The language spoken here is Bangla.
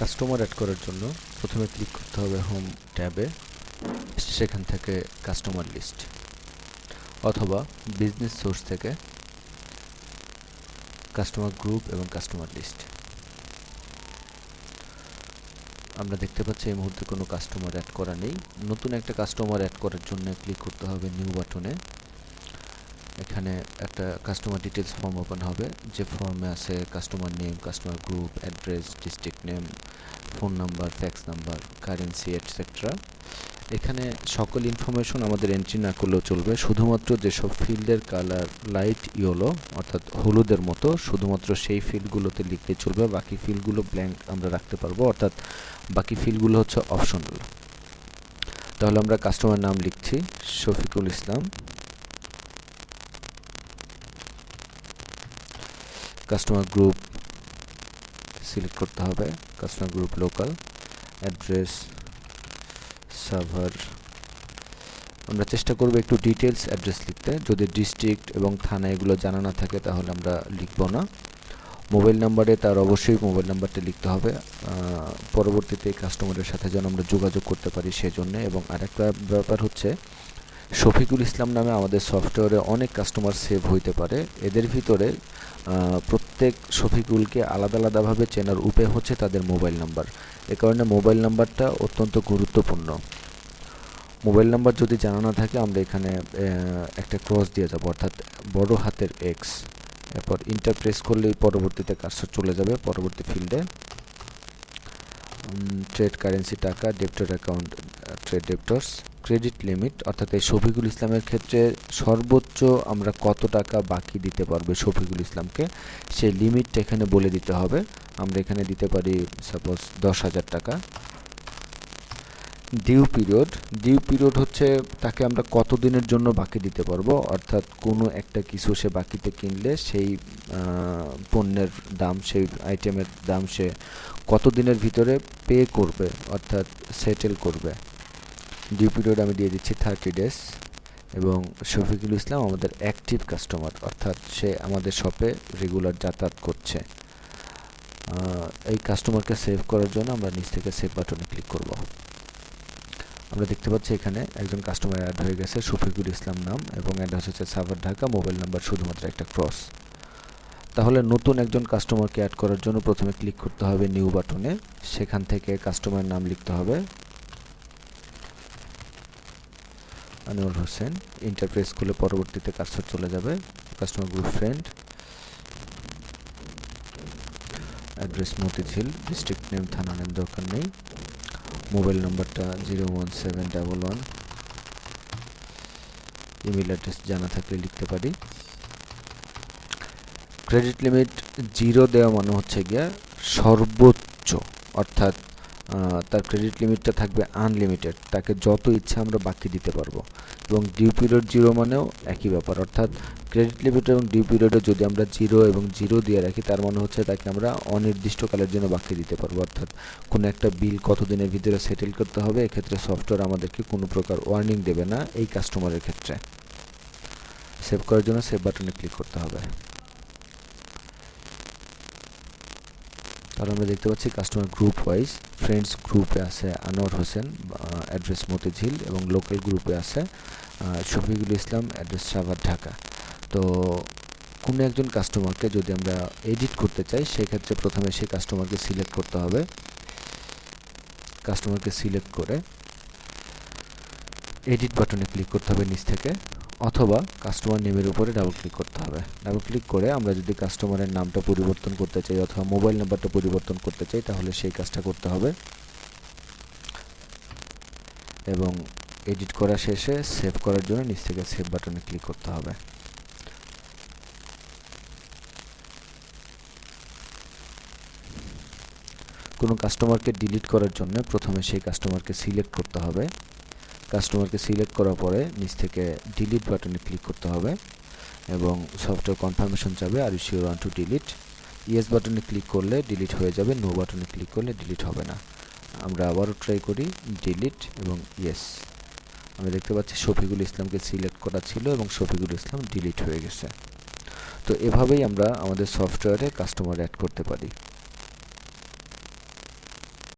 কাস্টমার অ্যাড করার জন্য প্রথমে ক্লিক করতে হবে হোম ট্যাবে, সেখান থেকে কাস্টমার লিস্ট অথবা বিজনেস সোর্স থেকে কাস্টমার গ্রুপ এবং কাস্টমার লিস্ট। আমরা দেখতে পাচ্ছি এই মুহূর্তে কোনো কাস্টমার অ্যাড করা নেই। নতুন একটা কাস্টমার অ্যাড করার জন্য ক্লিক করতে হবে নিউ বাটনে। এখানে একটা কাস্টমার ডিটেলস ফর্ম ওপেন হবে, যে ফর্মে আছে customer name, customer group, address, district name, phone number, fax number, currency etcetera. এখানে সকল ইনফরমেশন আমাদের এন্ট্রি না করলেও চলবে, শুধুমাত্র যেসব ফিল্ডের কালার লাইট ইয়েলো অর্থাৎ হলুদের মতো শুধুমাত্র সেই ফিল্ডগুলোতে লিখতে চলবে, বাকি ফিল্ডগুলো ব্ল্যাঙ্ক আমরা রাখতে পারবো, অর্থাৎ বাকি ফিল্ডগুলো হচ্ছে অপশনাল। তাহলে আমরা কাস্টমার নাম লিখছি Shafiqul Islam, customer group select করতে হবে, customer group local, address Savar. আমরা চেষ্টা করব একটু ডিটেলস অ্যাড্রেস লিখতে, যদি ডিস্ট্রিক্ট এবং থানা এগুলো জানা না থাকে তাহলে আমরা লিখব না। মোবাইল নাম্বারে তার অবশ্যই মোবাইল নাম্বারটা লিখতে হবে, পরবর্তীতে কাস্টমারের সাথে যেন আমরা যোগাযোগ করতে পারি সেজন্য। এবং আরেকটা ব্যাপার হচ্ছে শফিকুল ইসলাম নামে আমাদের সফটওয়্যারে অনেক কাস্টমার সেভ হইতে পারে, এদের ভিতরে প্রত্যেক শফিকুলকে আলাদা আলাদাভাবে চেনার উপায় হচ্ছে তাদের মোবাইল নাম্বার। এ কারণে মোবাইল নাম্বারটা অত্যন্ত গুরুত্বপূর্ণ। মোবাইল নাম্বার যদি জানা না থাকে আমরা এখানে একটা ক্রস দিয়ে যাব, অর্থাৎ বড় হাতের এক্স, এরপর ইন্টার প্রেস করলেই পরবর্তীতে কার্সর চলে যাবে পরবর্তী ফিল্ডে। ট্রেড কারেন্সি টাকা, ডেবিটর অ্যাকাউন্ট ট্রেড ডেবিটর্স, ক্রেডিট লিমিট অর্থাৎ এই শফিকুল ইসলামের ক্ষেত্রে সর্বোচ্চ আমরা কত টাকা বাকি দিতে পারবো শফিকুল ইসলামকে সেই লিমিটটা এখানে বলে দিতে হবে। আমরা এখানে দিতে পারি সাপোজ 10,000 টাকা। ডিউ পিরিয়ড হচ্ছে তাকে আমরা কত দিনের জন্য বাকি দিতে পারবো, অর্থাৎ কোনো একটা কিছু সে বাকিতে কিনলে সেই পণ্যের দাম, সেই আইটেমের দাম সে কত দিনের ভিতরে পে করবে অর্থাৎ সেটেল করবে। ডিউ পিরিয়ড আমি দিয়ে দিচ্ছি 30 ডেজ। এবং শফিকুল ইসলাম আমাদের অ্যাক্টিভ কাস্টমার, অর্থাৎ সে আমাদের শপে রেগুলার যাতায়াত করছে। এই কাস্টমারকে সেভ করার জন্য আমরা নিচ থেকে সেভ বাটনে ক্লিক করব। আমরা দেখতে পাচ্ছি এখানে একজন কাস্টমার অ্যাড হয়ে গেছে, শফিকুল ইসলাম নাম এবং অ্যাড্রেস হচ্ছে সাভার ঢাকা, মোবাইল নাম্বার শুধুমাত্র একটা ক্রস। তাহলে নতুন একজন কাস্টমারকে অ্যাড করার জন্য প্রথমে ক্লিক করতে হবে নিউ বাটনে, সেখান থেকে কাস্টমার নাম লিখতে হবে আনোয়ার হোসেন, ইন্টার প্রেস করলে পরবর্তীতে কার্সর চলে যাবে, customer group friend, address Motijheel, district name থানা নেম দরকার নেই, মোবাইল নাম্বারটা 01711, ইমেল অ্যাড্রেস জানা থাকলে লিখতে পারি। ক্রেডিট লিমিট 0 দেওয়া মানে হচ্ছে গিয়া সর্বোচ্চ, অর্থাৎ তার ক্রেডিট লিমিটটা থাকবে আনলিমিটেড, তাকে যত ইচ্ছা আমরা বাকি দিতে পারবো। এবং ডিউ পিরিয়ড 0 মানেও একই ব্যাপার, অর্থাৎ ক্রেডিট লিমিট এবং ডিউ পিরিয়ডে যদি আমরা 0 এবং 0 দিয়ে রাখি তার মানে হচ্ছে তাকে আমরা অনির্দিষ্টকালের জন্য বাকি দিতে পারবো, অর্থাৎ কোনো একটা বিল কতদিনের ভিতরে সেটেল করতে হবে এক্ষেত্রে সফটওয়্যার আমাদেরকে কোনো প্রকার ওয়ার্নিং দেবে না এই কাস্টমারের ক্ষেত্রে। সেভ করার জন্য সেভ বাটনে ক্লিক করতে হবে। তাহলে আমরা দেখতে পাচ্ছি কাস্টমার গ্রুপ ওয়াইজ ফ্রেন্ডস গ্রুপে আছে আনোয়ার হোসেন, অ্যাড্রেস মতিঝিল, এবং লোকাল গ্রুপে আছে শফিকুল ইসলাম, অ্যাড্রেস সাভার ঢাকা। তো কোনো একজন কাস্টমারকে যদি আমরা এডিট করতে চাই সেক্ষেত্রে প্রথমে সেই কাস্টমারকে সিলেক্ট করতে হবে, কাস্টমারকে সিলেক্ট করে এডিট বাটনে ক্লিক করতে হবে নিচ থেকে, অথবা কাস্টমার নেমের উপরে ডাবল ক্লিক করতে হবে। ডাবল ক্লিক করে আমরা যদি কাস্টমারের নামটা পরিবর্তন করতে চাই অথবা মোবাইল নাম্বারটা পরিবর্তন করতে চাই তাহলে সেই কাজটা করতে হবে। এবং এডিট করা শেষে সেভ করার জন্য নিচ থেকে সেভ বাটনে ক্লিক করতে হবে। কোনো কাস্টমারকে ডিলিট করার জন্য প্রথমে সেই কাস্টমারকে সিলেক্ট করতে হবে, কাস্টমারকে সিলেক্ট করার পরে নিচ থেকে ডিলিট বাটনে ক্লিক করতে হবে এবং সফটওয়্যার কনফার্মেশন চাবে are you sure want to delete. Yes বাটনে ক্লিক করলে ডিলিট হয়ে যাবে, নো বাটনে ক্লিক করলে ডিলিট হবে না। আমরা আবারও ট্রাই করি ডিলিট এবং ইয়েস। আমরা দেখতে পাচ্ছি শফিকুল ইসলামকে সিলেক্ট করা ছিল এবং শফিকুল ইসলাম ডিলিট হয়ে গেছে। তো এভাবেই আমরা আমাদের সফটওয়্যারে কাস্টমার অ্যাড করতে পারি।